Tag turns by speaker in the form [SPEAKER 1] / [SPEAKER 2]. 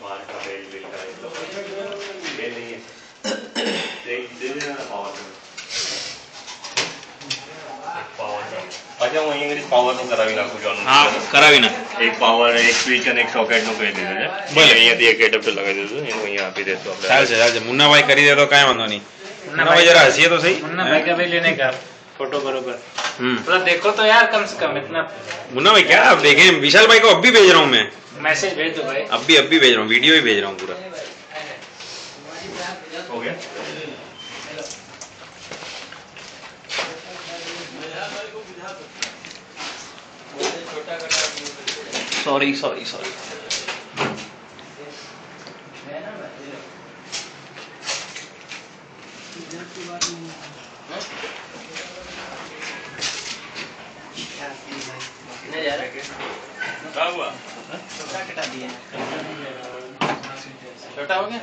[SPEAKER 1] बाहर का बेल का बेल नहीं है। अच्छा હું અહીંયા પાવરનું કરાવી નાખું છું.
[SPEAKER 2] હા કરાવી નાખ.
[SPEAKER 1] એક પાવર એક સ્વિચ અને એક સોકેટનું કહી દીધું છે.
[SPEAKER 2] ભલે.
[SPEAKER 1] અહીંયાથી એક એડપ્ટર લગાવી દીધું એનું અહીંયા આપી દેશું આપણે.
[SPEAKER 2] ચાલશે ચાલશે. મુન્નાભાઈ કરી દે તો કાંઈ વાંધો નહીં. मुन्नाभाई जरा हंसिए तो सही.
[SPEAKER 3] मुन्ना भाई का भी लेने का फोटो बरोबर थोड़ा देखो तो यार कम से कम इतना.
[SPEAKER 2] मुन्ना भाई क्या आप देखें, विशाल भाई को अब भी भेज रहा हूँ मैं.
[SPEAKER 3] मैसेज भेज दो भाई.
[SPEAKER 2] अब भी भेज रहा हूँ, वीडियो ही भेज रहा हूँ पूरा.
[SPEAKER 1] हो गया.
[SPEAKER 2] सॉरी.
[SPEAKER 3] क्या हुआ? छोटा हो गया.